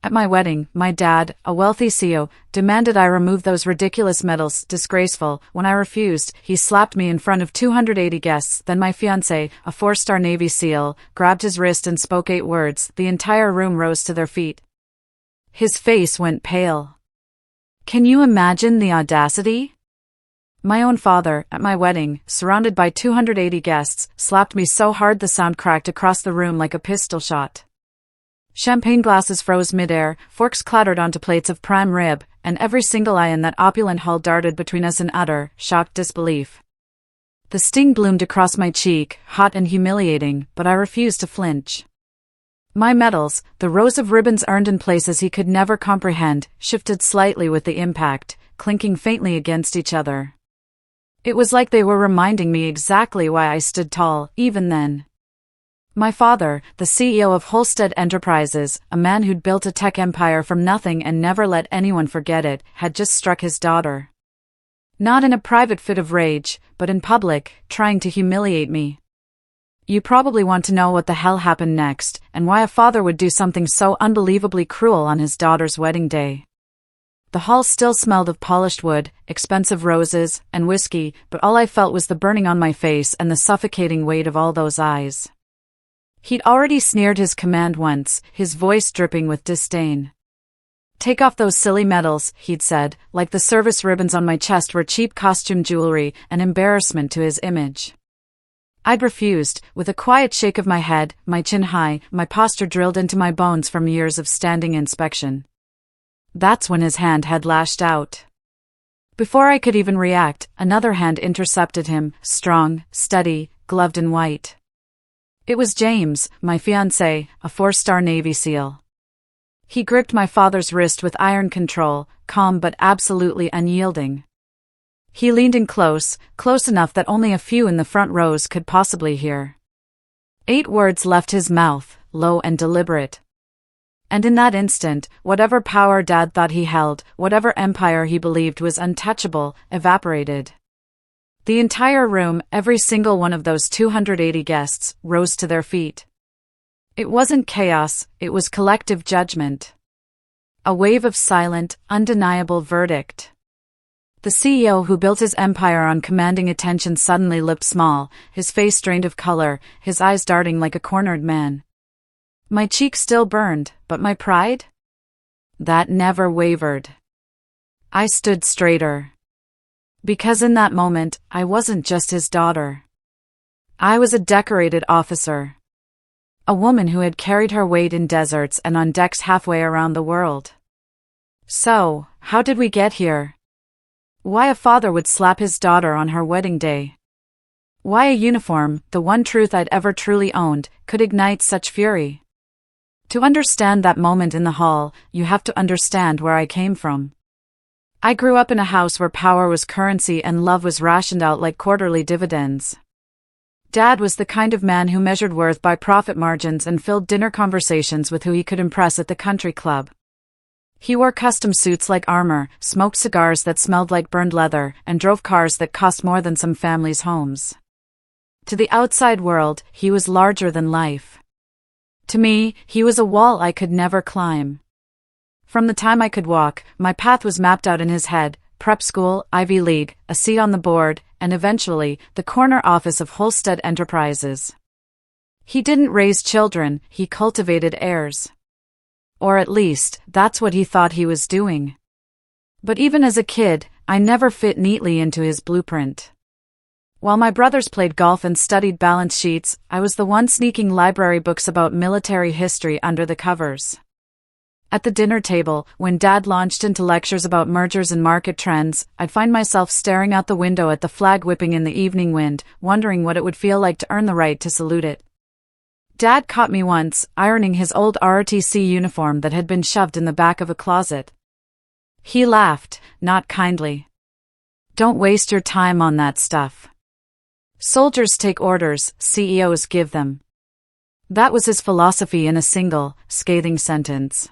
At my wedding, my dad, a wealthy CEO, demanded I remove those ridiculous medals, disgraceful. When I refused, he slapped me in front of 280 guests. Then my fiancé, a 4-star Navy SEAL, grabbed his wrist and spoke 8 words. The entire room rose to their feet. His face went pale. Can you imagine the audacity? My own father, at my wedding, surrounded by 280 guests, slapped me so hard the sound cracked across the room like a pistol shot. Champagne glasses froze midair, forks clattered onto plates of prime rib, and every single eye in that opulent hall darted between us in utter, shocked disbelief. The sting bloomed across my cheek, hot and humiliating, but I refused to flinch. My medals, the rows of ribbons earned in places he could never comprehend, shifted slightly with the impact, clinking faintly against each other. It was like they were reminding me exactly why I stood tall, even then. My father, the CEO of Holstead Enterprises, a man who'd built a tech empire from nothing and never let anyone forget it, had just struck his daughter. Not in a private fit of rage, but in public, trying to humiliate me. You probably want to know what the hell happened next, and why a father would do something so unbelievably cruel on his daughter's wedding day. The hall still smelled of polished wood, expensive roses, and whiskey, but all I felt was the burning on my face and the suffocating weight of all those eyes. He'd already sneered his command once, his voice dripping with disdain. Take off those silly medals, he'd said, like the service ribbons on my chest were cheap costume jewelry, an embarrassment to his image. I'd refused, with a quiet shake of my head, my chin high, my posture drilled into my bones from years of standing inspection. That's when his hand had lashed out. Before I could even react, another hand intercepted him, strong, steady, gloved in white. It was James, my fiancé, a 4-star Navy SEAL. He gripped my father's wrist with iron control, calm but absolutely unyielding. He leaned in close enough that only a few in the front rows could possibly hear. 8 words left his mouth, low and deliberate. And in that instant, whatever power Dad thought he held, whatever empire he believed was untouchable, evaporated. The entire room, every single one of those 280 guests, rose to their feet. It wasn't chaos, it was collective judgment. A wave of silent, undeniable verdict. The CEO who built his empire on commanding attention suddenly looked small, his face drained of color, his eyes darting like a cornered man. My cheek still burned, but my pride? That never wavered. I stood straighter. Because in that moment, I wasn't just his daughter. I was a decorated officer. A woman who had carried her weight in deserts and on decks halfway around the world. So, how did we get here? Why a father would slap his daughter on her wedding day? Why a uniform, the one truth I'd ever truly owned, could ignite such fury? To understand that moment in the hall, you have to understand where I came from. I grew up in a house where power was currency and love was rationed out like quarterly dividends. Dad was the kind of man who measured worth by profit margins and filled dinner conversations with who he could impress at the country club. He wore custom suits like armor, smoked cigars that smelled like burned leather, and drove cars that cost more than some families' homes. To the outside world, he was larger than life. To me, he was a wall I could never climb. From the time I could walk, my path was mapped out in his head: prep school, Ivy League, a seat on the board, and eventually, the corner office of Holstead Enterprises. He didn't raise children, he cultivated heirs. Or at least, that's what he thought he was doing. But even as a kid, I never fit neatly into his blueprint. While my brothers played golf and studied balance sheets, I was the one sneaking library books about military history under the covers. At the dinner table, when Dad launched into lectures about mergers and market trends, I'd find myself staring out the window at the flag whipping in the evening wind, wondering what it would feel like to earn the right to salute it. Dad caught me once, ironing his old ROTC uniform that had been shoved in the back of a closet. He laughed, not kindly. "Don't waste your time on that stuff. Soldiers take orders, CEOs give them." That was his philosophy in a single, scathing sentence.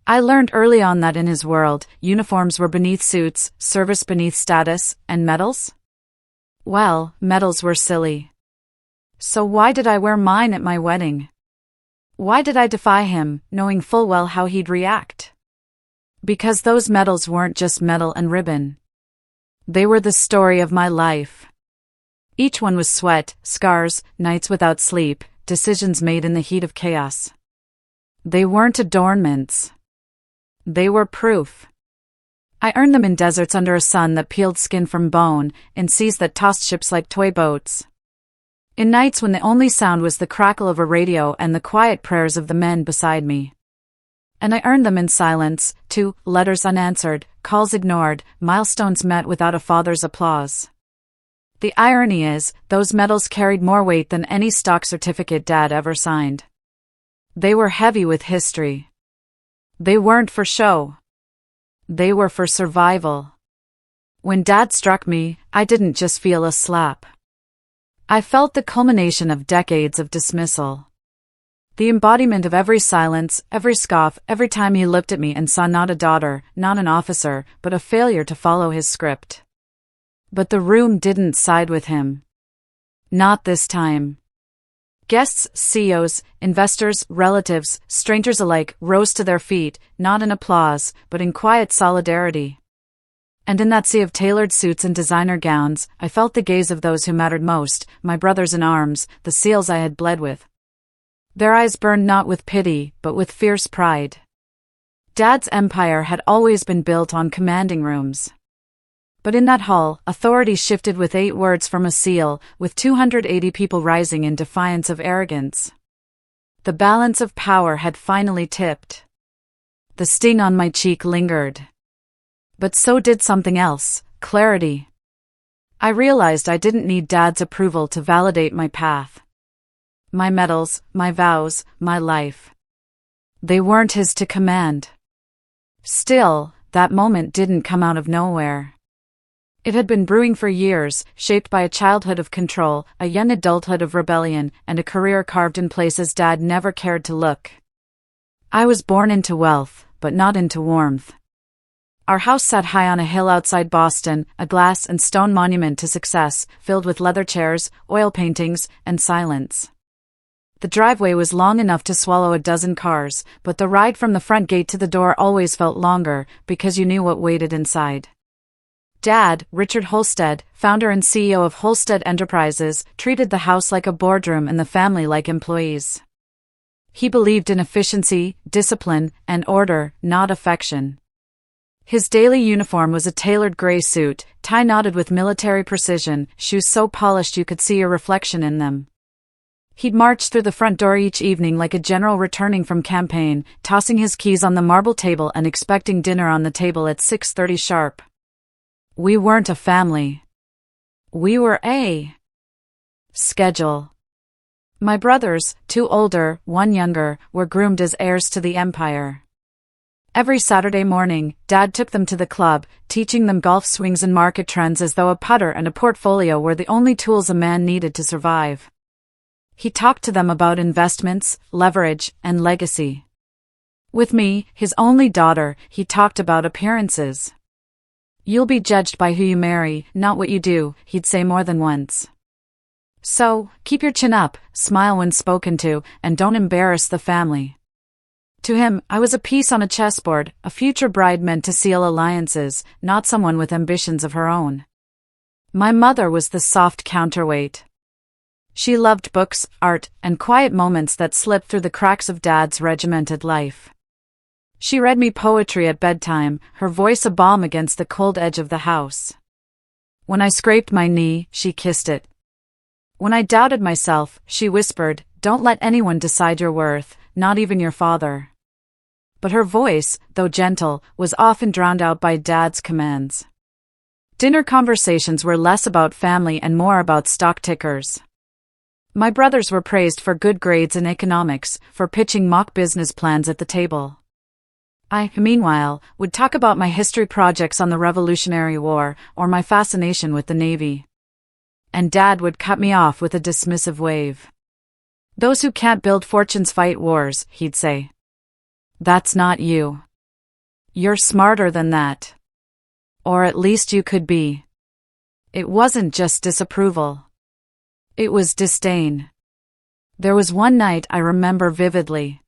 I learned early on that in his world, uniforms were beneath suits, service beneath status, and medals? Well, medals were silly. So why did I wear mine at my wedding? Why did I defy him, knowing full well how he'd react? Because those medals weren't just medal and ribbon. They were the story of my life. Each one was sweat, scars, nights without sleep, decisions made in the heat of chaos. They weren't adornments. They were proof. I earned them in deserts under a sun that peeled skin from bone, in seas that tossed ships like toy boats. In nights when the only sound was the crackle of a radio and the quiet prayers of the men beside me. And I earned them in silence, too, letters unanswered, calls ignored, milestones met without a father's applause. The irony is, those medals carried more weight than any stock certificate Dad ever signed. They were heavy with history. They weren't for show. They were for survival. When Dad struck me, I didn't just feel a slap. I felt the culmination of decades of dismissal. The embodiment of every silence, every scoff, every time he looked at me and saw not a daughter, not an officer, but a failure to follow his script. But the room didn't side with him. Not this time. Guests, CEOs, investors, relatives, strangers alike rose to their feet, not in applause, but in quiet solidarity. And in that sea of tailored suits and designer gowns, I felt the gaze of those who mattered most, my brothers in arms, the seals I had bled with. Their eyes burned not with pity, but with fierce pride. Dad's empire had always been built on commanding rooms. But in that hall, authority shifted with 8 words from a seal, with 280 people rising in defiance of arrogance. The balance of power had finally tipped. The sting on my cheek lingered. But so did something else, clarity. I realized I didn't need Dad's approval to validate my path. My medals, my vows, my life. They weren't his to command. Still, that moment didn't come out of nowhere. It had been brewing for years, shaped by a childhood of control, a young adulthood of rebellion, and a career carved in places Dad never cared to look. I was born into wealth, but not into warmth. Our house sat high on a hill outside Boston, a glass and stone monument to success, filled with leather chairs, oil paintings, and silence. The driveway was long enough to swallow a dozen cars, but the ride from the front gate to the door always felt longer, because you knew what waited inside. Dad, Richard Holstead, founder and CEO of Holstead Enterprises, treated the house like a boardroom and the family like employees. He believed in efficiency, discipline, and order, not affection. His daily uniform was a tailored gray suit, tie knotted with military precision, shoes so polished you could see your reflection in them. He'd march through the front door each evening like a general returning from campaign, tossing his keys on the marble table and expecting dinner on the table at 6:30 sharp. We weren't a family. We were a schedule. My brothers, 2 older, 1 younger, were groomed as heirs to the empire. Every Saturday morning, Dad took them to the club, teaching them golf swings and market trends as though a putter and a portfolio were the only tools a man needed to survive. He talked to them about investments, leverage, and legacy. With me, his only daughter, he talked about appearances. You'll be judged by who you marry, not what you do, he'd say more than once. So, keep your chin up, smile when spoken to, and don't embarrass the family. To him, I was a piece on a chessboard, a future bride meant to seal alliances, not someone with ambitions of her own. My mother was the soft counterweight. She loved books, art, and quiet moments that slipped through the cracks of Dad's regimented life. She read me poetry at bedtime, her voice a balm against the cold edge of the house. When I scraped my knee, she kissed it. When I doubted myself, she whispered, "Don't let anyone decide your worth, not even your father." But her voice, though gentle, was often drowned out by Dad's commands. Dinner conversations were less about family and more about stock tickers. My brothers were praised for good grades in economics, for pitching mock business plans at the table. I, meanwhile, would talk about my history projects on the Revolutionary War, or my fascination with the Navy. And Dad would cut me off with a dismissive wave. "Those who can't build fortunes fight wars," he'd say. "That's not you. You're smarter than that. Or at least you could be." It wasn't just disapproval. It was disdain. There was one night I remember vividly.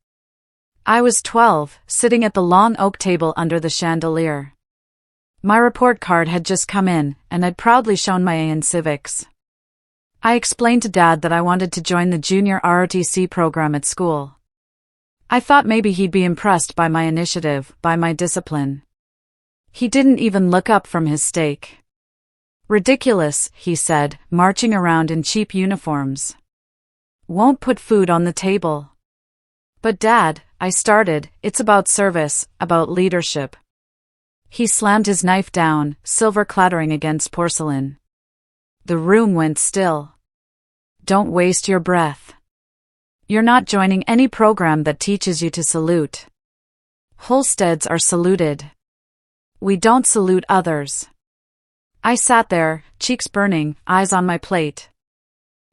I was 12, sitting at the long oak table under the chandelier. My report card had just come in, and I'd proudly shown my A in civics. I explained to Dad that I wanted to join the junior ROTC program at school. I thought maybe he'd be impressed by my initiative, by my discipline. He didn't even look up from his steak. "Ridiculous," he said, marching around in cheap uniforms. "Won't put food on the table." "But Dad," I started, "it's about service, about leadership." He slammed his knife down, silver clattering against porcelain. The room went still. "Don't waste your breath. You're not joining any program that teaches you to salute. Holsteads are saluted. We don't salute others." I sat there, cheeks burning, eyes on my plate.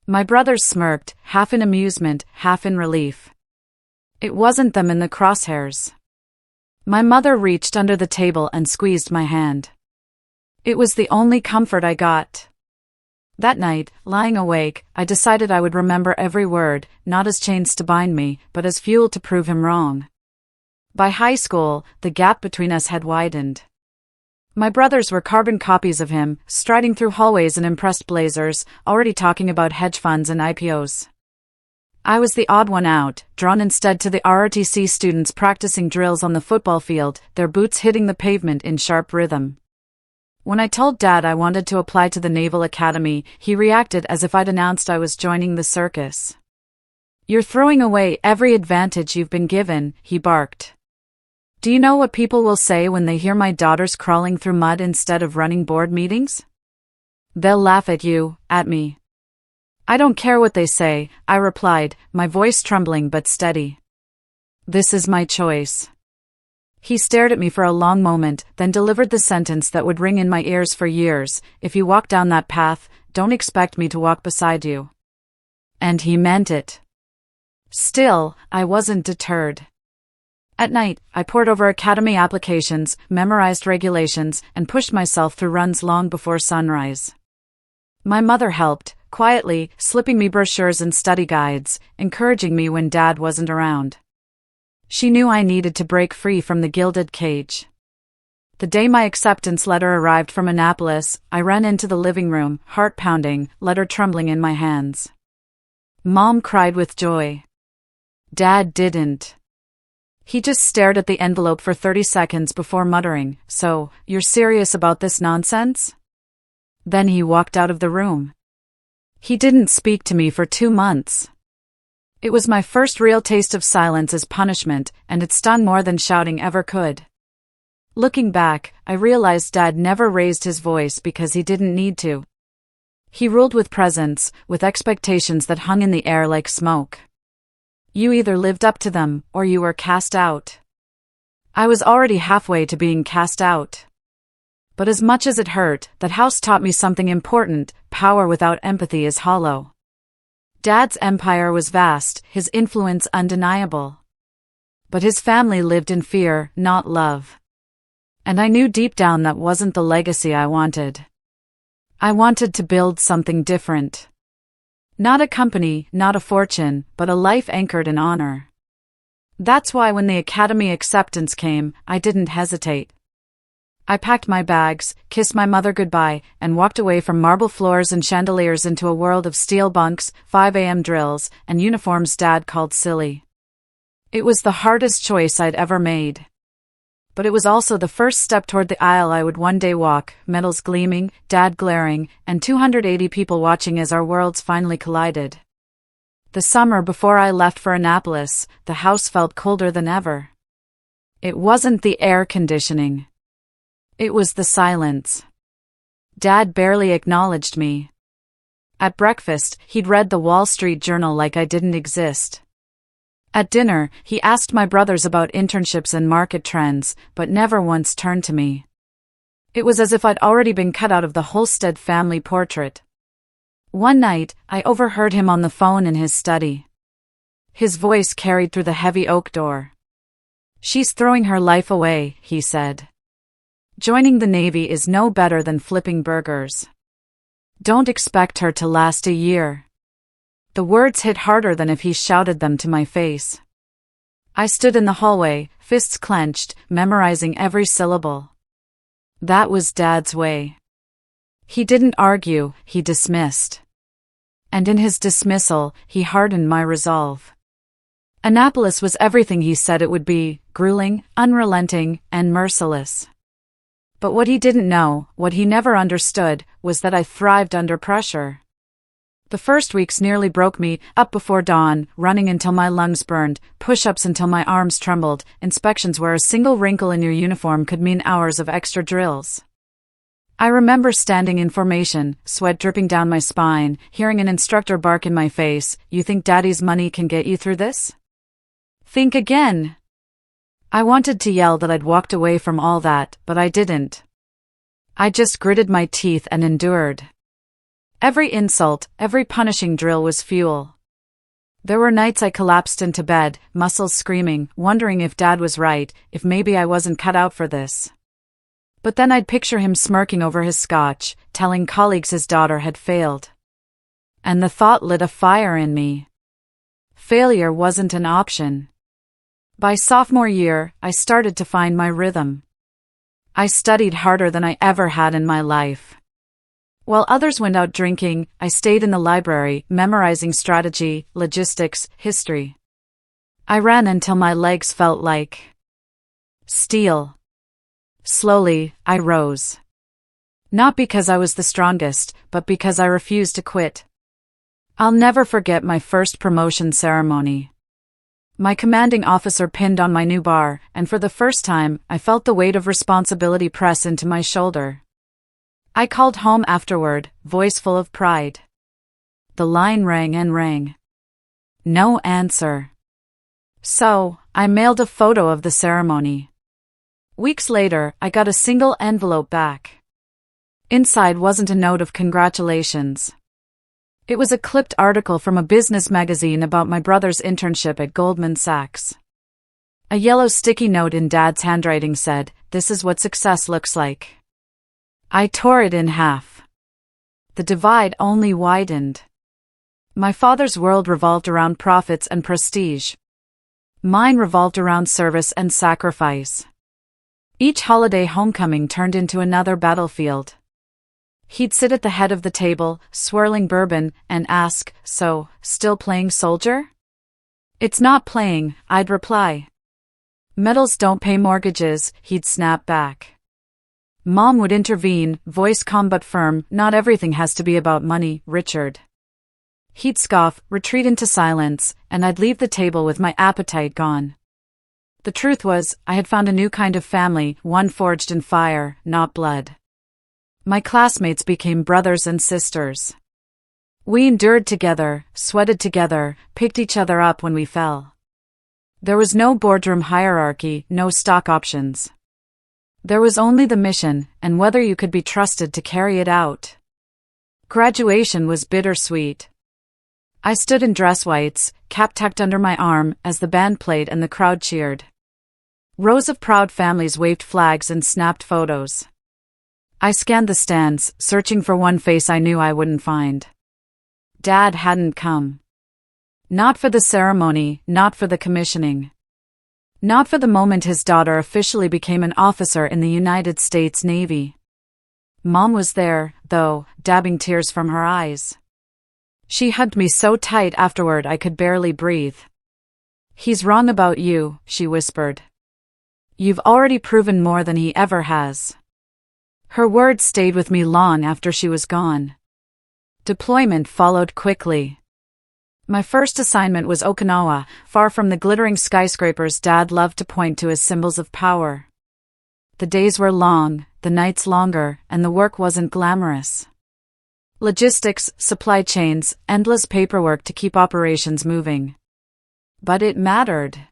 My brothers smirked, half in amusement, half in relief. It wasn't them in the crosshairs. My mother reached under the table and squeezed my hand. It was the only comfort I got. That night, lying awake, I decided I would remember every word, not as chains to bind me, but as fuel to prove him wrong. By high school, the gap between us had widened. My brothers were carbon copies of him, striding through hallways in impressed blazers, already talking about hedge funds and IPOs. I was the odd one out, drawn instead to the ROTC students practicing drills on the football field, their boots hitting the pavement in sharp rhythm. When I told Dad I wanted to apply to the Naval Academy, he reacted as if I'd announced I was joining the circus. "You're throwing away every advantage you've been given," he barked. "Do you know what people will say when they hear my daughters crawling through mud instead of running board meetings? They'll laugh at you, at me." "I don't care what they say," I replied, my voice trembling but steady. "This is my choice." He stared at me for a long moment, then delivered the sentence that would ring in my ears for years: "If you walk down that path, don't expect me to walk beside you." And he meant it. Still, I wasn't deterred. At night, I pored over academy applications, memorized regulations, and pushed myself through runs long before sunrise. My mother helped, quietly, slipping me brochures and study guides, encouraging me when Dad wasn't around. She knew I needed to break free from the gilded cage. The day my acceptance letter arrived from Annapolis, I ran into the living room, heart pounding, letter trembling in my hands. Mom cried with joy. Dad didn't. He just stared at the envelope for 30 seconds before muttering, "So, you're serious about this nonsense?" Then he walked out of the room. He didn't speak to me for 2 months. It was my first real taste of silence as punishment, and it stung more than shouting ever could. Looking back, I realized Dad never raised his voice because he didn't need to. He ruled with presence, with expectations that hung in the air like smoke. You either lived up to them, or you were cast out. I was already halfway to being cast out. But as much as it hurt, that house taught me something important: power without empathy is hollow. Dad's empire was vast, his influence undeniable. But his family lived in fear, not love. And I knew deep down that wasn't the legacy I wanted. I wanted to build something different. Not a company, not a fortune, but a life anchored in honor. That's why when the academy acceptance came, I didn't hesitate. I packed my bags, kissed my mother goodbye, and walked away from marble floors and chandeliers into a world of steel bunks, 5 a.m. drills, and uniforms Dad called silly. It was the hardest choice I'd ever made. But it was also the first step toward the aisle I would one day walk, medals gleaming, Dad glaring, and 280 people watching as our worlds finally collided. The summer before I left for Annapolis, the house felt colder than ever. It wasn't the air conditioning. It was the silence. Dad barely acknowledged me. At breakfast, he'd read the Wall Street Journal like I didn't exist. At dinner, he asked my brothers about internships and market trends, but never once turned to me. It was as if I'd already been cut out of the Holstead family portrait. One night, I overheard him on the phone in his study. His voice carried through the heavy oak door. "She's throwing her life away," he said. "Joining the Navy is no better than flipping burgers. Don't expect her to last a year. The words hit harder than if he shouted them to my face. I stood in the hallway, fists clenched, memorizing every syllable. That was Dad's way. He didn't argue, he dismissed. And in his dismissal, he hardened my resolve. Annapolis was everything he said it would be, grueling, unrelenting, and merciless. But what he didn't know, what he never understood, was that I thrived under pressure. The first weeks nearly broke me, up before dawn, running until my lungs burned, push-ups until my arms trembled, inspections where a single wrinkle in your uniform could mean hours of extra drills. I remember standing in formation, sweat dripping down my spine, hearing an instructor bark in my face, "You think Daddy's money can get you through this? Think again." I wanted to yell that I'd walked away from all that, but I didn't. I just gritted my teeth and endured. Every insult, every punishing drill was fuel. There were nights I collapsed into bed, muscles screaming, wondering if Dad was right, if maybe I wasn't cut out for this. But then I'd picture him smirking over his scotch, telling colleagues his daughter had failed. And the thought lit a fire in me. Failure wasn't an option. By sophomore year, I started to find my rhythm. I studied harder than I ever had in my life. While others went out drinking, I stayed in the library, memorizing strategy, logistics, history. I ran until my legs felt like steel. Slowly, I rose. Not because I was the strongest, but because I refused to quit. I'll never forget my first promotion ceremony. My commanding officer pinned on my new bar, and for the first time, I felt the weight of responsibility press into my shoulder. I called home afterward, voice full of pride. The line rang and rang. No answer. So, I mailed a photo of the ceremony. Weeks later, I got a single envelope back. Inside wasn't a note of congratulations. It was a clipped article from a business magazine about my brother's internship at Goldman Sachs. A yellow sticky note in Dad's handwriting said, "This is what success looks like." I tore it in half. The divide only widened. My father's world revolved around profits and prestige. Mine revolved around service and sacrifice. Each holiday homecoming turned into another battlefield. He'd sit at the head of the table, swirling bourbon, and ask, "So, still playing soldier?" "It's not playing," I'd reply. "Medals don't pay mortgages," he'd snap back. Mom would intervene, voice calm but firm, "Not everything has to be about money, Richard." He'd scoff, retreat into silence, and I'd leave the table with my appetite gone. The truth was, I had found a new kind of family, one forged in fire, not blood. My classmates became brothers and sisters. We endured together, sweated together, picked each other up when we fell. There was no boardroom hierarchy, no stock options. There was only the mission, and whether you could be trusted to carry it out. Graduation was bittersweet. I stood in dress whites, cap tucked under my arm, as the band played and the crowd cheered. Rows of proud families waved flags and snapped photos. I scanned the stands, searching for one face I knew I wouldn't find. Dad hadn't come. Not for the ceremony, not for the commissioning. Not for the moment his daughter officially became an officer in the United States Navy. Mom was there, though, dabbing tears from her eyes. She hugged me so tight afterward I could barely breathe. "He's wrong about you," she whispered. "You've already proven more than he ever has." Her words stayed with me long after she was gone. Deployment followed quickly. My first assignment was Okinawa, far from the glittering skyscrapers Dad loved to point to as symbols of power. The days were long, the nights longer, and the work wasn't glamorous. Logistics, supply chains, endless paperwork to keep operations moving. But it mattered.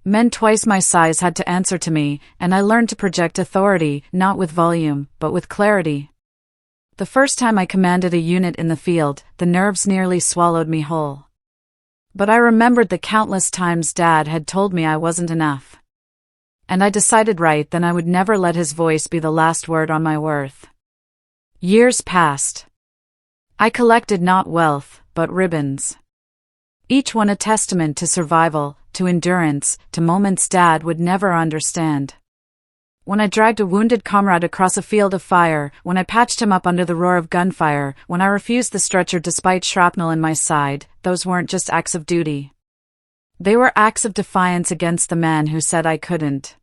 Men twice my size had to answer to me, and I learned to project authority, not with volume, but with clarity. The first time I commanded a unit in the field, the nerves nearly swallowed me whole. But I remembered the countless times Dad had told me I wasn't enough. And I decided right then I would never let his voice be the last word on my worth. Years passed. I collected not wealth, but ribbons. Each one a testament to survival, to endurance, to moments Dad would never understand. When I dragged a wounded comrade across a field of fire, when I patched him up under the roar of gunfire, when I refused the stretcher despite shrapnel in my side, those weren't just acts of duty. They were acts of defiance against the man who said I couldn't.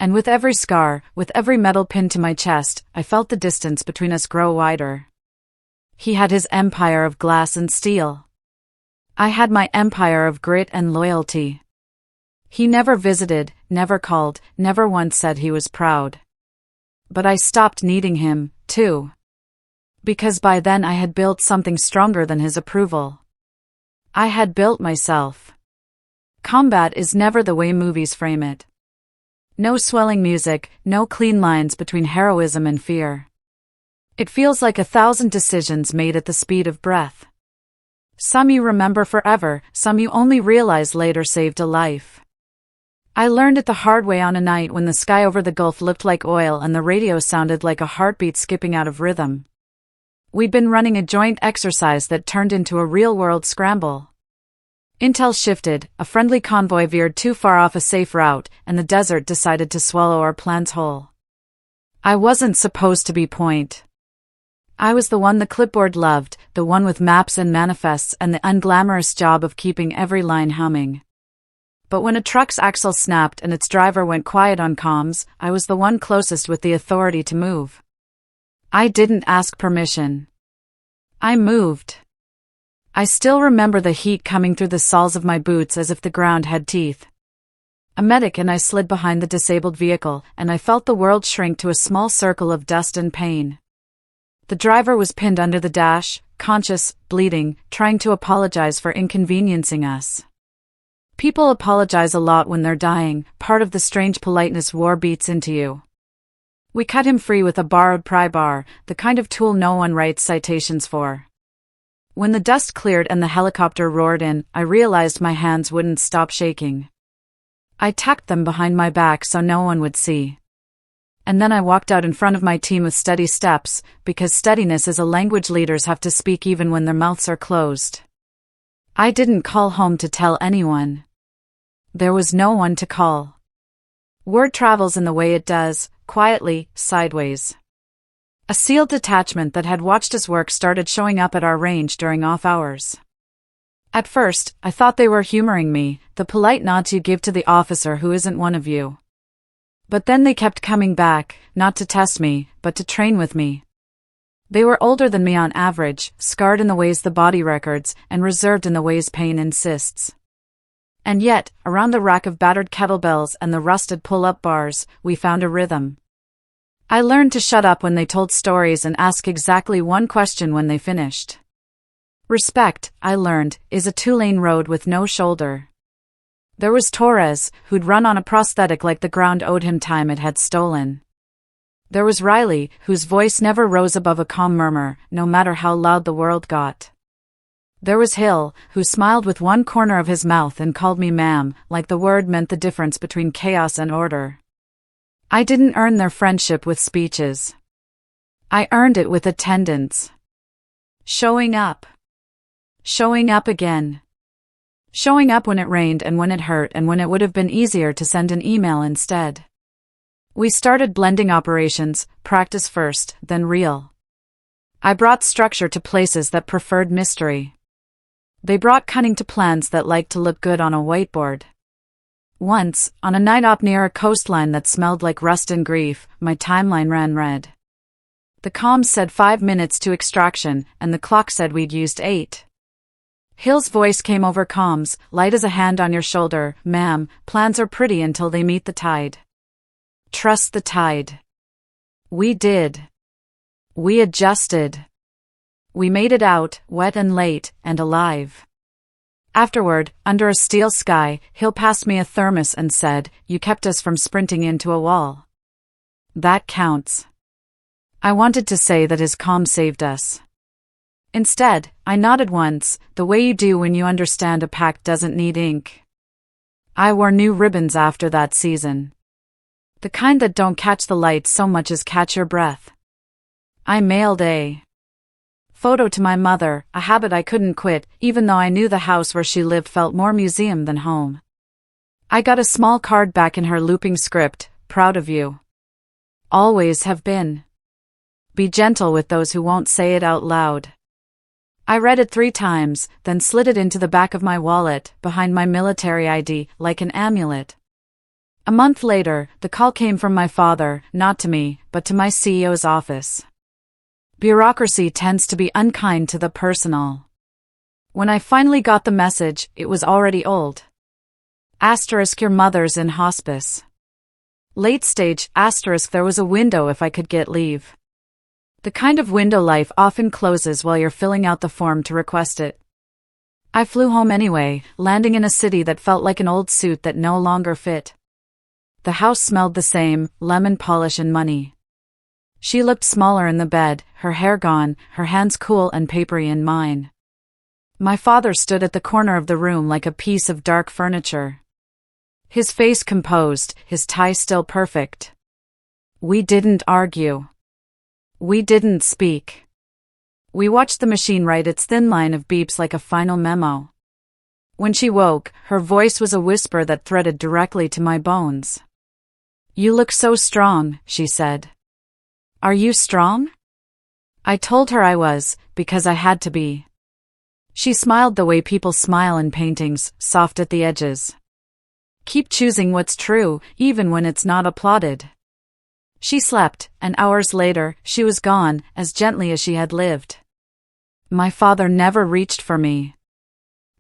And with every scar, with every medal pinned to my chest, I felt the distance between us grow wider. He had his empire of glass and steel. I had my empire of grit and loyalty. He never visited, never called, never once said he was proud. But I stopped needing him, too. Because by then I had built something stronger than his approval. I had built myself. Combat is never the way movies frame it. No swelling music, no clean lines between heroism and fear. It feels like 1,000 decisions made at the speed of breath. Some you remember forever, some you only realize later saved a life. I learned it the hard way on a night when the sky over the Gulf looked like oil and the radio sounded like a heartbeat skipping out of rhythm. We'd been running a joint exercise that turned into a real-world scramble. Intel shifted, a friendly convoy veered too far off a safe route, and the desert decided to swallow our plans whole. I wasn't supposed to be point. I was the one the clipboard loved, the one with maps and manifests and the unglamorous job of keeping every line humming. But when a truck's axle snapped and its driver went quiet on comms, I was the one closest with the authority to move. I didn't ask permission. I moved. I still remember the heat coming through the soles of my boots as if the ground had teeth. A medic and I slid behind the disabled vehicle, and I felt the world shrink to a small circle of dust and pain. The driver was pinned under the dash, conscious, bleeding, trying to apologize for inconveniencing us. People apologize a lot when they're dying, part of the strange politeness war beats into you. We cut him free with a borrowed pry bar, the kind of tool no one writes citations for. When the dust cleared and the helicopter roared in, I realized my hands wouldn't stop shaking. I tucked them behind my back so no one would see. And then I walked out in front of my team with steady steps, because steadiness is a language leaders have to speak even when their mouths are closed. I didn't call home to tell anyone. There was no one to call. Word travels in the way it does, quietly, sideways. A SEAL detachment that had watched us work started showing up at our range during off hours. At first, I thought they were humoring me, the polite nods you give to the officer who isn't one of you. But then they kept coming back, not to test me, but to train with me. They were older than me on average, scarred in the ways the body records, and reserved in the ways pain insists. And yet, around the rack of battered kettlebells and the rusted pull-up bars, we found a rhythm. I learned to shut up when they told stories and ask exactly one question when they finished. Respect, I learned, is a two-lane road with no shoulder. There was Torres, who'd run on a prosthetic like the ground owed him time it had stolen. There was Riley, whose voice never rose above a calm murmur, no matter how loud the world got. There was Hill, who smiled with one corner of his mouth and called me ma'am, like the word meant the difference between chaos and order. I didn't earn their friendship with speeches. I earned it with attendance. Showing up. Showing up again. Showing up when it rained and when it hurt and when it would have been easier to send an email instead. We started blending operations, practice first, then real. I brought structure to places that preferred mystery. They brought cunning to plans that liked to look good on a whiteboard. Once, on a night op near a coastline that smelled like rust and grief, my timeline ran red. The comms said 5 minutes to extraction, and the clock said we'd used 8. Hill's voice came over comms, light as a hand on your shoulder, ma'am, plans are pretty until they meet the tide. Trust the tide. We did. We adjusted. We made it out, wet and late, and alive. Afterward, under a steel sky, Hill passed me a thermos and said, "You kept us from sprinting into a wall." That counts. I wanted to say that his calm saved us. Instead, I nodded once, the way you do when you understand a pact doesn't need ink. I wore new ribbons after that season. The kind that don't catch the light so much as catch your breath. I mailed a Photo to my mother, a habit I couldn't quit, even though I knew the house where she lived felt more museum than home. I got a small card back in her looping script, proud of you. Always have been. Be gentle with those who won't say it out loud. I read it 3 times, then slid it into the back of my wallet, behind my military ID, like an amulet. A month later, the call came from my father, not to me, but to my CEO's office. Bureaucracy tends to be unkind to the personal. When I finally got the message, it was already old. Asterisk, your mother's in hospice. Late stage, asterisk, there was a window if I could get leave. The kind of window life often closes while you're filling out the form to request it. I flew home anyway, landing in a city that felt like an old suit that no longer fit. The house smelled the same, lemon polish and money. She looked smaller in the bed, her hair gone, her hands cool and papery in mine. My father stood at the corner of the room like a piece of dark furniture. His face composed, his tie still perfect. We didn't argue. We didn't speak. We watched the machine write its thin line of beeps like a final memo. When she woke, her voice was a whisper that threaded directly to my bones. You look so strong, she said. Are you strong? I told her I was, because I had to be. She smiled the way people smile in paintings, soft at the edges. Keep choosing what's true, even when it's not applauded. She slept, and hours later, she was gone, as gently as she had lived. My father never reached for me.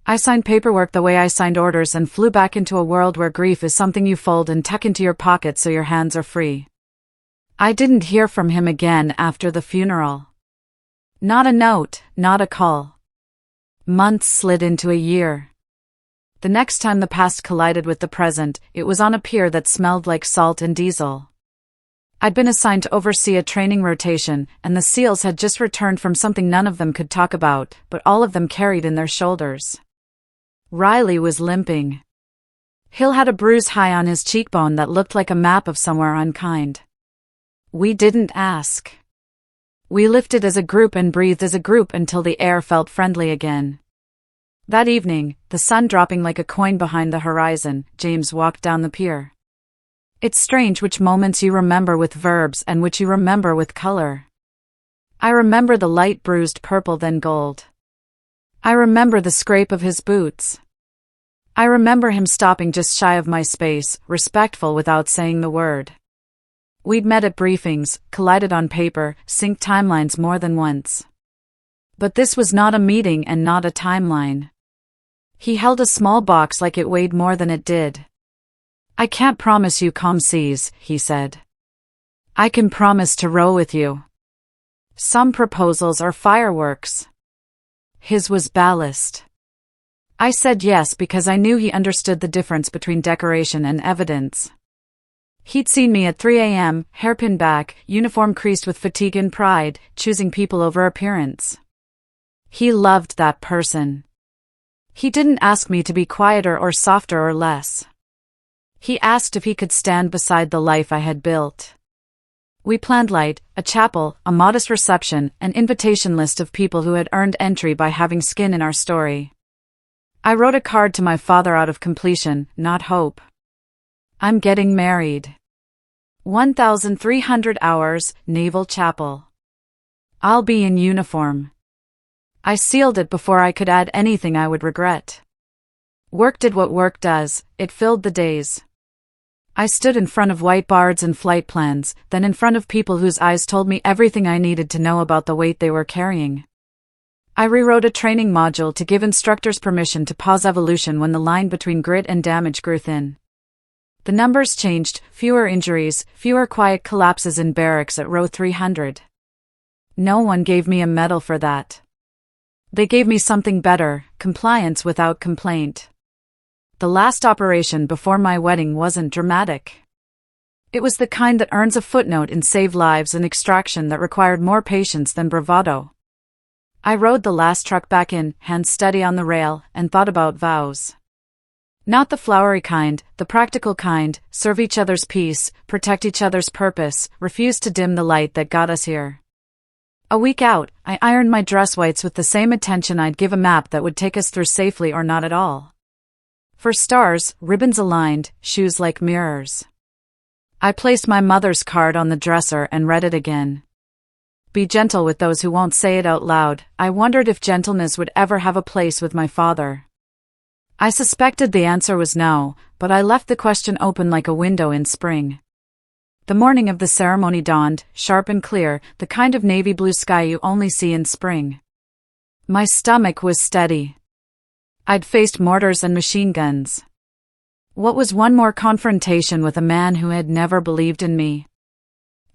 I signed paperwork the way I signed orders and flew back into a world where grief is something you fold and tuck into your pocket so your hands are free. I didn't hear from him again after the funeral. Not a note, not a call. Months slid into a year. The next time the past collided with the present, it was on a pier that smelled like salt and diesel. I'd been assigned to oversee a training rotation, and the SEALs had just returned from something none of them could talk about, but all of them carried in their shoulders. Riley was limping. Hill had a bruise high on his cheekbone that looked like a map of somewhere unkind. We didn't ask. We lifted as a group and breathed as a group until the air felt friendly again. That evening, the sun dropping like a coin behind the horizon, James walked down the pier. It's strange which moments you remember with verbs and which you remember with color. I remember the light bruised purple then gold. I remember the scrape of his boots. I remember him stopping just shy of my space, respectful without saying the word. We'd met at briefings, collided on paper, synced timelines more than once. But this was not a meeting and not a timeline. He held a small box like it weighed more than it did. I can't promise you calm seas, he said. I can promise to row with you. Some proposals are fireworks. His was ballast. I said yes because I knew he understood the difference between decoration and evidence. He'd seen me at 3 a.m., hairpin back, uniform creased with fatigue and pride, choosing people over appearance. He loved that person. He didn't ask me to be quieter or softer or less. He asked if he could stand beside the life I had built. We planned light, a chapel, a modest reception, an invitation list of people who had earned entry by having skin in our story. I wrote a card to my father out of completion, not hope. I'm getting married. 1,300 hours, Naval Chapel. I'll be in uniform. I sealed it before I could add anything I would regret. Work did what work does, it filled the days. I stood in front of whiteboards and flight plans, then in front of people whose eyes told me everything I needed to know about the weight they were carrying. I rewrote a training module to give instructors permission to pause evolution when the line between grit and damage grew thin. The numbers changed, fewer injuries, fewer quiet collapses in barracks at row 300. No one gave me a medal for that. They gave me something better, compliance without complaint. The last operation before my wedding wasn't dramatic. It was the kind that earns a footnote in Save Lives and Extraction that required more patience than bravado. I rode the last truck back in, hands steady on the rail, and thought about vows. Not the flowery kind, the practical kind, serve each other's peace, protect each other's purpose, refuse to dim the light that got us here. A week out, I ironed my dress whites with the same attention I'd give a map that would take us through safely or not at all. For stars, ribbons aligned, shoes like mirrors. I placed my mother's card on the dresser and read it again. Be gentle with those who won't say it out loud. I wondered if gentleness would ever have a place with my father. I suspected the answer was no, but I left the question open like a window in spring. The morning of the ceremony dawned, sharp and clear, the kind of navy blue sky you only see in spring. My stomach was steady. I'd faced mortars and machine guns. What was one more confrontation with a man who had never believed in me?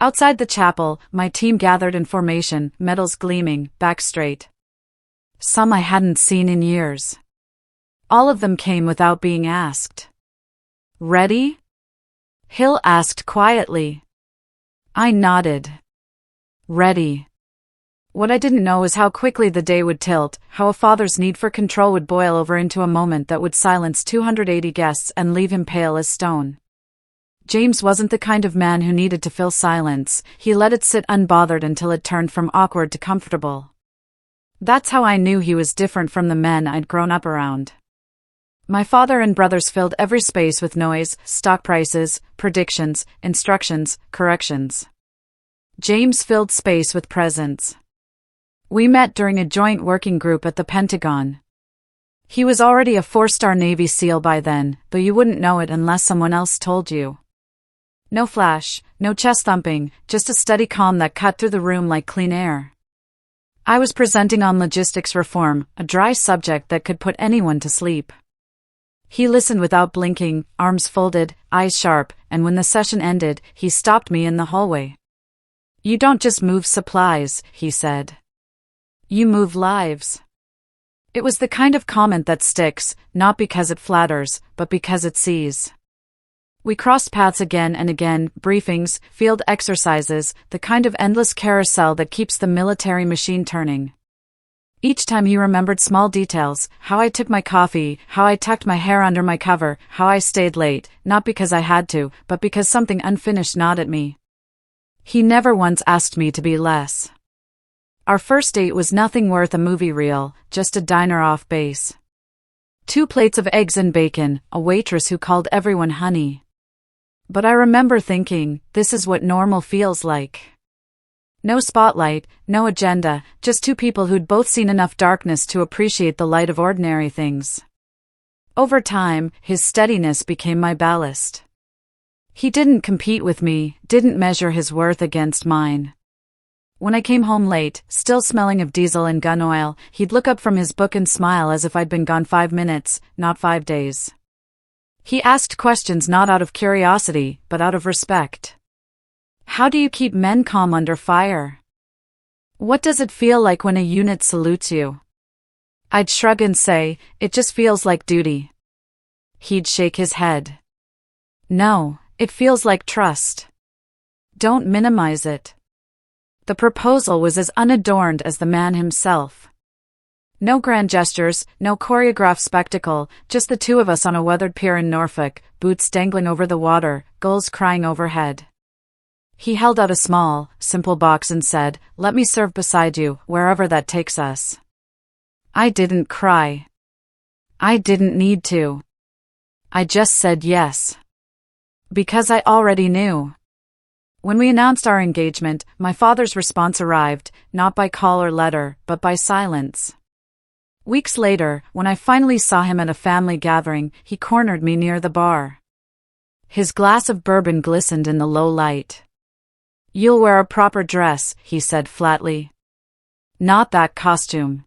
Outside the chapel, my team gathered in formation, medals gleaming, back straight. Some I hadn't seen in years. All of them came without being asked. Ready? Hill asked quietly. I nodded. Ready. What I didn't know was how quickly the day would tilt, how a father's need for control would boil over into a moment that would silence 280 guests and leave him pale as stone. James wasn't the kind of man who needed to fill silence. He let it sit unbothered until it turned from awkward to comfortable. That's how I knew he was different from the men I'd grown up around. My father and brothers filled every space with noise, stock prices, predictions, instructions, corrections. James filled space with presence. We met during a joint working group at the Pentagon. He was already a 4-star Navy SEAL by then, though you wouldn't know it unless someone else told you. No flash, no chest thumping, just a steady calm that cut through the room like clean air. I was presenting on logistics reform, a dry subject that could put anyone to sleep. He listened without blinking, arms folded, eyes sharp, and when the session ended, he stopped me in the hallway. You don't just move supplies, he said. You move lives. It was the kind of comment that sticks, not because it flatters, but because it sees. We crossed paths again and again, briefings, field exercises, the kind of endless carousel that keeps the military machine turning. Each time he remembered small details, how I took my coffee, how I tucked my hair under my cover, how I stayed late, not because I had to, but because something unfinished gnawed at me. He never once asked me to be less. Our first date was nothing worth a movie reel, just a diner off base. 2 plates of eggs and bacon, a waitress who called everyone honey. But I remember thinking, this is what normal feels like. No spotlight, no agenda, just 2 people who'd both seen enough darkness to appreciate the light of ordinary things. Over time, his steadiness became my ballast. He didn't compete with me, didn't measure his worth against mine. When I came home late, still smelling of diesel and gun oil, he'd look up from his book and smile as if I'd been gone 5 minutes, not 5 days. He asked questions not out of curiosity, but out of respect. How do you keep men calm under fire? What does it feel like when a unit salutes you? I'd shrug and say, it just feels like duty. He'd shake his head. No, it feels like trust. Don't minimize it. The proposal was as unadorned as the man himself. No grand gestures, no choreographed spectacle, just the 2 of us on a weathered pier in Norfolk, boots dangling over the water, gulls crying overhead. He held out a small, simple box and said, "Let me serve beside you, wherever that takes us." I didn't cry. I didn't need to. I just said yes. Because I already knew. When we announced our engagement, my father's response arrived, not by call or letter, but by silence. Weeks later, when I finally saw him at a family gathering, he cornered me near the bar. His glass of bourbon glistened in the low light. "You'll wear a proper dress," he said flatly. "Not that costume.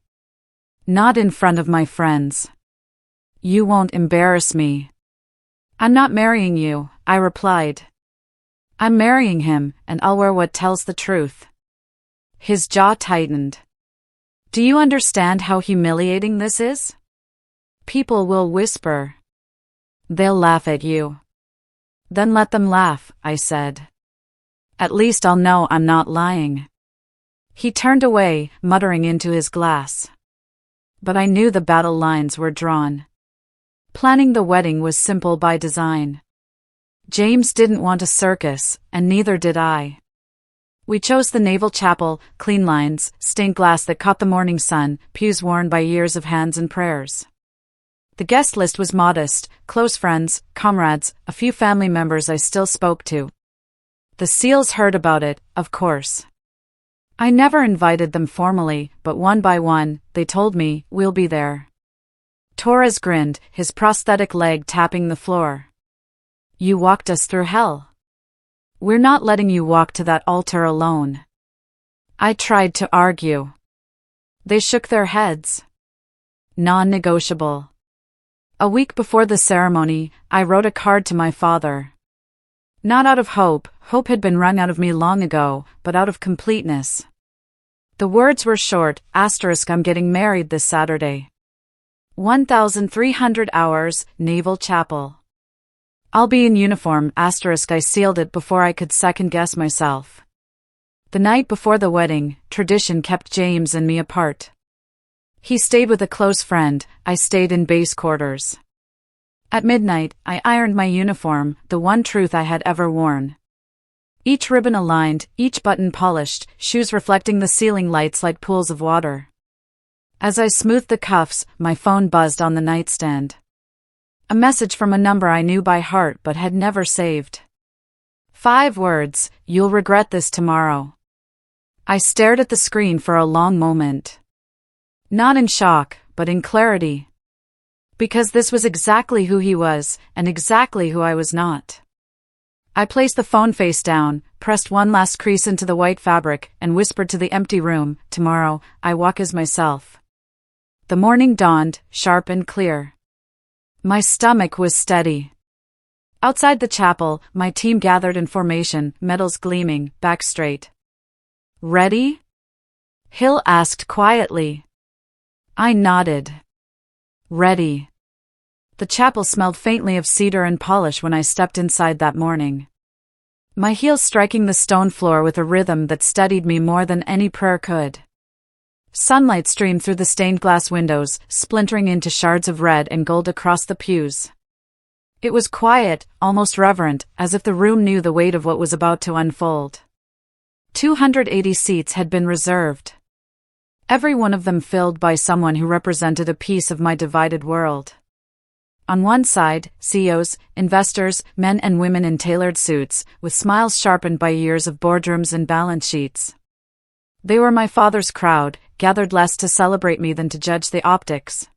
Not in front of my friends. You won't embarrass me." "I'm not marrying you," I replied. "I'm marrying him, and I'll wear what tells the truth." His jaw tightened. "Do you understand how humiliating this is? People will whisper. They'll laugh at you." "Then let them laugh," I said. "At least I'll know I'm not lying." He turned away, muttering into his glass. But I knew the battle lines were drawn. Planning the wedding was simple by design. James didn't want a circus, and neither did I. We chose the naval chapel, clean lines, stained glass that caught the morning sun, pews worn by years of hands and prayers. The guest list was modest: close friends, comrades, a few family members I still spoke to. The seals heard about it, of course. I never invited them formally, but one by one, they told me, "We'll be there." Torres grinned, his prosthetic leg tapping the floor. "You walked us through hell. We're not letting you walk to that altar alone." I tried to argue. They shook their heads. Non-negotiable. A week before the ceremony, I wrote a card to my father. Not out of hope had been wrung out of me long ago, but out of completeness. The words were short: "I'm getting married this Saturday. 1,300 hours, Naval Chapel. I'll be in uniform." I sealed it before I could second-guess myself. The night before the wedding, tradition kept James and me apart. He stayed with a close friend, I stayed in base quarters. At midnight, I ironed my uniform, the one truth I had ever worn. Each ribbon aligned, each button polished, shoes reflecting the ceiling lights like pools of water. As I smoothed the cuffs, my phone buzzed on the nightstand. A message from a number I knew by heart but had never saved. 5 words: "You'll regret this tomorrow." I stared at the screen for a long moment. Not in shock, but in clarity. Because this was exactly who he was, and exactly who I was not. I placed the phone face down, pressed one last crease into the white fabric, and whispered to the empty room, "Tomorrow, I walk as myself." The morning dawned, sharp and clear. My stomach was steady. Outside the chapel, my team gathered in formation, medals gleaming, back straight. "Ready?" Hill asked quietly. I nodded. "Ready." The chapel smelled faintly of cedar and polish when I stepped inside that morning. My heels striking the stone floor with a rhythm that steadied me more than any prayer could. Sunlight streamed through the stained glass windows, splintering into shards of red and gold across the pews. It was quiet, almost reverent, as if the room knew the weight of what was about to unfold. 280 seats had been reserved. Every one of them filled by someone who represented a piece of my divided world. On one side, CEOs, investors, men and women in tailored suits, with smiles sharpened by years of boardrooms and balance sheets. They were my father's crowd, gathered less to celebrate me than to judge the optics.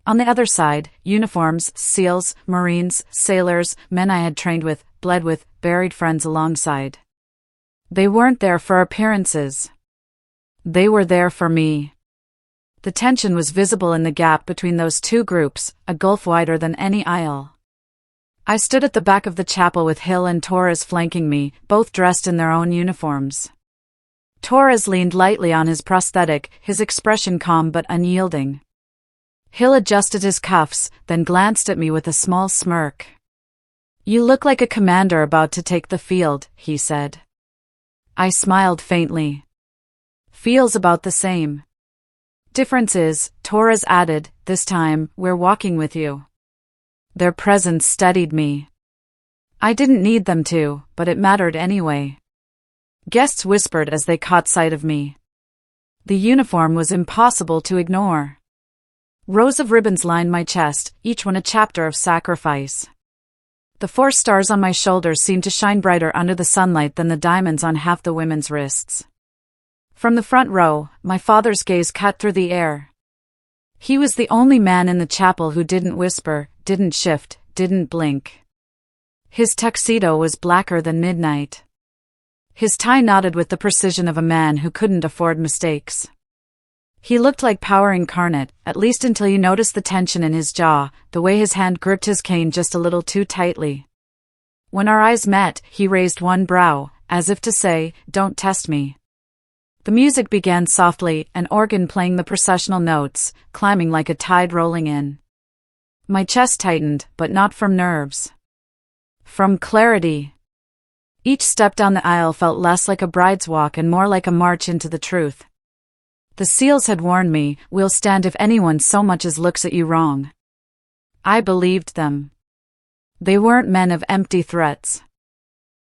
On the other side, uniforms, SEALs, Marines, sailors, men I had trained with, bled with, buried friends alongside. They weren't there for appearances. They were there for me. The tension was visible in the gap between those two groups, a gulf wider than any aisle. I stood at the back of the chapel with Hill and Torres flanking me, both dressed in their own uniforms. Torres leaned lightly on his prosthetic, his expression calm but unyielding. Hill adjusted his cuffs, then glanced at me with a small smirk. "You look like a commander about to take the field," he said. I smiled faintly. "Feels about the same. Difference is," Torres added, "this time, we're walking with you." Their presence steadied me. I didn't need them to, but it mattered anyway. Guests whispered as they caught sight of me. The uniform was impossible to ignore. Rows of ribbons lined my chest, each one a chapter of sacrifice. The 4 stars on my shoulders seemed to shine brighter under the sunlight than the diamonds on half the women's wrists. From the front row, my father's gaze cut through the air. He was the only man in the chapel who didn't whisper, didn't shift, didn't blink. His tuxedo was blacker than midnight. His tie nodded with the precision of a man who couldn't afford mistakes. He looked like power incarnate, at least until you noticed the tension in his jaw, the way his hand gripped his cane just a little too tightly. When our eyes met, he raised one brow, as if to say, "Don't test me." The music began softly, an organ playing the processional notes, climbing like a tide rolling in. My chest tightened, but not from nerves. From clarity. Each step down the aisle felt less like a bride's walk and more like a march into the truth. The SEALs had warned me, "We'll stand if anyone so much as looks at you wrong." I believed them. They weren't men of empty threats.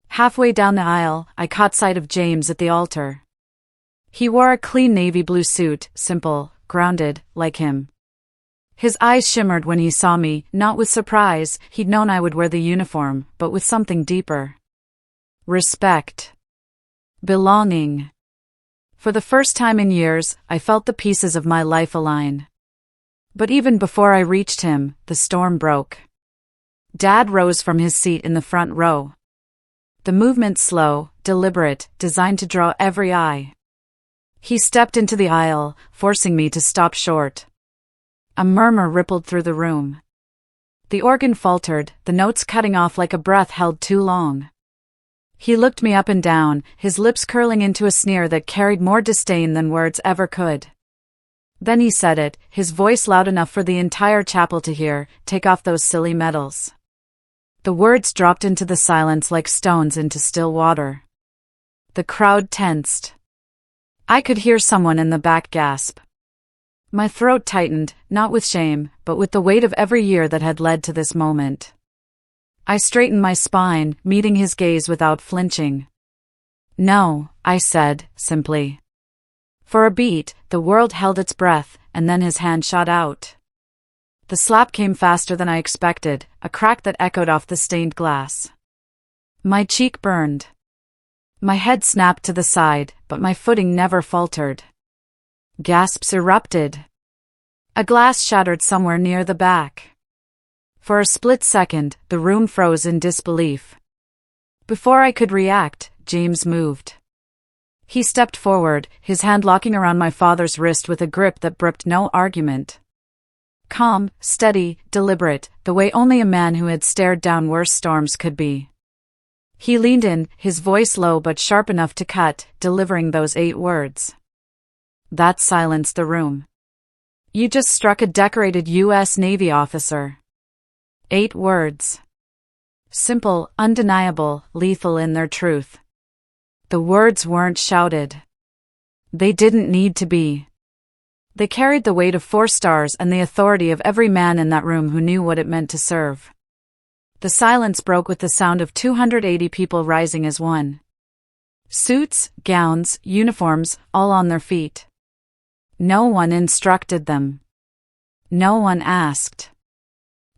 Halfway down the aisle, I caught sight of James at the altar. He wore a clean navy blue suit, simple, grounded, like him. His eyes shimmered when he saw me, not with surprise, he'd known I would wear the uniform, but with something deeper. Respect. Belonging. For the first time in years, I felt the pieces of my life align. But even before I reached him, the storm broke. Dad rose from his seat in the front row. The movement slow, deliberate, designed to draw every eye. He stepped into the aisle, forcing me to stop short. A murmur rippled through the room. The organ faltered, the notes cutting off like a breath held too long. He looked me up and down, his lips curling into a sneer that carried more disdain than words ever could. Then he said it, his voice loud enough for the entire chapel to hear, "Take off those silly medals." The words dropped into the silence like stones into still water. The crowd tensed. I could hear someone in the back gasp. My throat tightened, not with shame, but with the weight of every year that had led to this moment. I straightened my spine, meeting his gaze without flinching. "No," I said, simply. For a beat, the world held its breath, and then his hand shot out. The slap came faster than I expected, a crack that echoed off the stained glass. My cheek burned. My head snapped to the side, but my footing never faltered. Gasps erupted. A glass shattered somewhere near the back. For a split second, the room froze in disbelief. Before I could react, James moved. He stepped forward, his hand locking around my father's wrist with a grip that brooked no argument. Calm, steady, deliberate, the way only a man who had stared down worse storms could be. He leaned in, his voice low but sharp enough to cut, delivering those 8 words. That silenced the room. "You just struck a decorated U.S. Navy officer." 8 words. Simple, undeniable, lethal in their truth. The words weren't shouted. They didn't need to be. They carried the weight of 4 stars and the authority of every man in that room who knew what it meant to serve. The silence broke with the sound of 280 people rising as one. Suits, gowns, uniforms, all on their feet. No one instructed them. No one asked.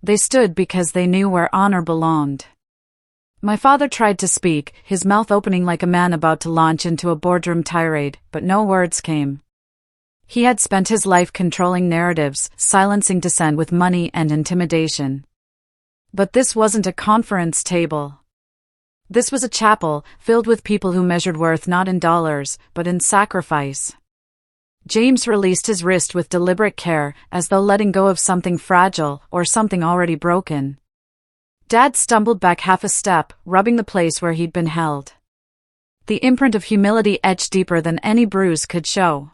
They stood because they knew where honor belonged. My father tried to speak, his mouth opening like a man about to launch into a boardroom tirade, but no words came. He had spent his life controlling narratives, silencing dissent with money and intimidation. But this wasn't a conference table. This was a chapel, filled with people who measured worth not in dollars, but in sacrifice. James released his wrist with deliberate care, as though letting go of something fragile, or something already broken. Dad stumbled back half a step, rubbing the place where he'd been held. The imprint of humility etched deeper than any bruise could show.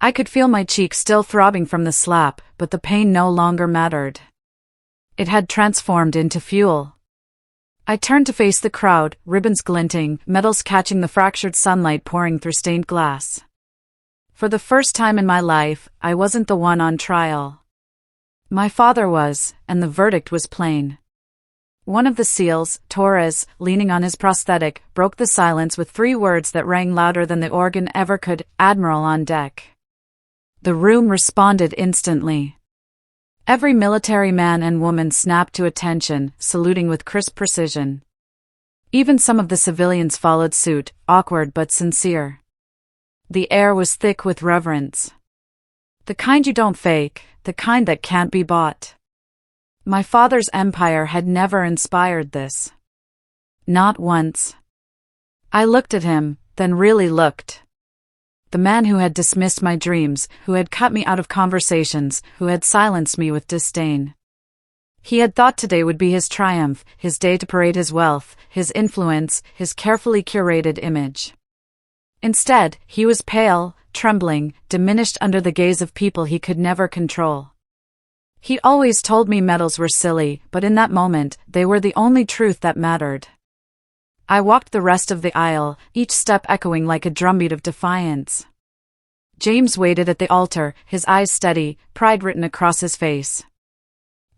I could feel my cheek still throbbing from the slap, but the pain no longer mattered. It had transformed into fuel. I turned to face the crowd, ribbons glinting, medals catching the fractured sunlight pouring through stained glass. For the first time in my life, I wasn't the one on trial. My father was, and the verdict was plain. One of the SEALs, Torres, leaning on his prosthetic, broke the silence with 3 words that rang louder than the organ ever could: "Admiral on deck." The room responded instantly. Every military man and woman snapped to attention, saluting with crisp precision. Even some of the civilians followed suit, awkward but sincere. The air was thick with reverence. The kind you don't fake, the kind that can't be bought. My father's empire had never inspired this. Not once. I looked at him, then really looked. The man who had dismissed my dreams, who had cut me out of conversations, who had silenced me with disdain. He had thought today would be his triumph, his day to parade his wealth, his influence, his carefully curated image. Instead, he was pale, trembling, diminished under the gaze of people he could never control. He'd always told me medals were silly, but in that moment, they were the only truth that mattered. I walked the rest of the aisle, each step echoing like a drumbeat of defiance. James waited at the altar, his eyes steady, pride written across his face.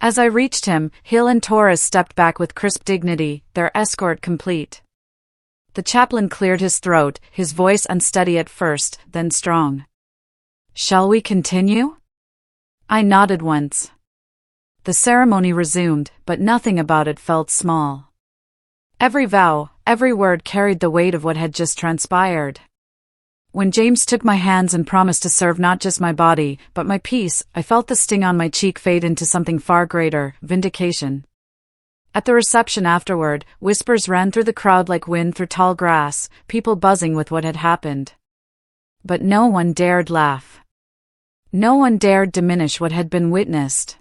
As I reached him, Hill and Torres stepped back with crisp dignity, their escort complete. The chaplain cleared his throat, his voice unsteady at first, then strong. "Shall we continue?" I nodded once. The ceremony resumed, but nothing about it felt small. Every vow, every word carried the weight of what had just transpired. When James took my hands and promised to serve not just my body, but my peace, I felt the sting on my cheek fade into something far greater, vindication. At the reception afterward, whispers ran through the crowd like wind through tall grass, people buzzing with what had happened. But no one dared laugh. No one dared diminish what had been witnessed.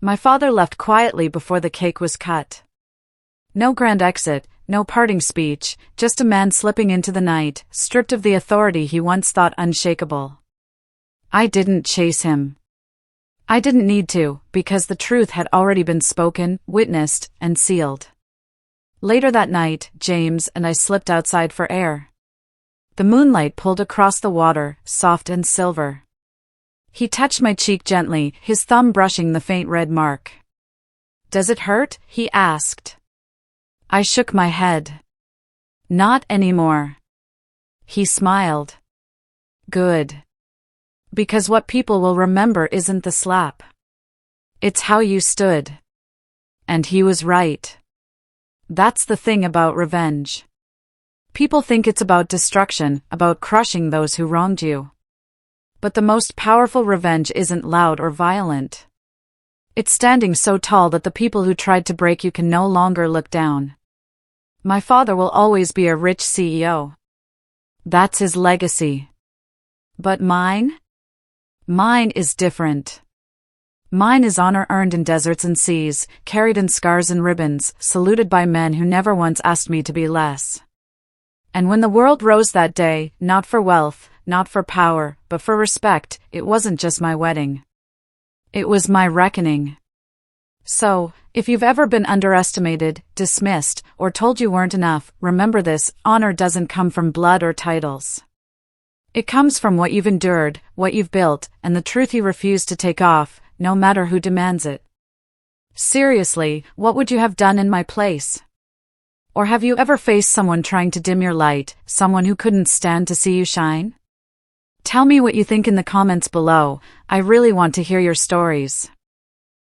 My father left quietly before the cake was cut. No grand exit, no parting speech, just a man slipping into the night, stripped of the authority he once thought unshakable. I didn't chase him. I didn't need to, because the truth had already been spoken, witnessed, and sealed. Later that night, James and I slipped outside for air. The moonlight pulled across the water, soft and silver. He touched my cheek gently, his thumb brushing the faint red mark. "Does it hurt?" he asked. I shook my head. "Not anymore." He smiled. "Good. Because what people will remember isn't the slap. It's how you stood." And he was right. That's the thing about revenge. People think it's about destruction, about crushing those who wronged you. But the most powerful revenge isn't loud or violent. It's standing so tall that the people who tried to break you can no longer look down. My father will always be a rich CEO. That's his legacy. But mine? Mine is different. Mine is honor earned in deserts and seas, carried in scars and ribbons, saluted by men who never once asked me to be less. And when the world rose that day, not for wealth, not for power, but for respect, it wasn't just my wedding. It was my reckoning. So, if you've ever been underestimated, dismissed, or told you weren't enough, remember this: honor doesn't come from blood or titles. It comes from what you've endured, what you've built, and the truth you refuse to take off, no matter who demands it. Seriously, what would you have done in my place? Or have you ever faced someone trying to dim your light, someone who couldn't stand to see you shine? Tell me what you think in the comments below. I really want to hear your stories.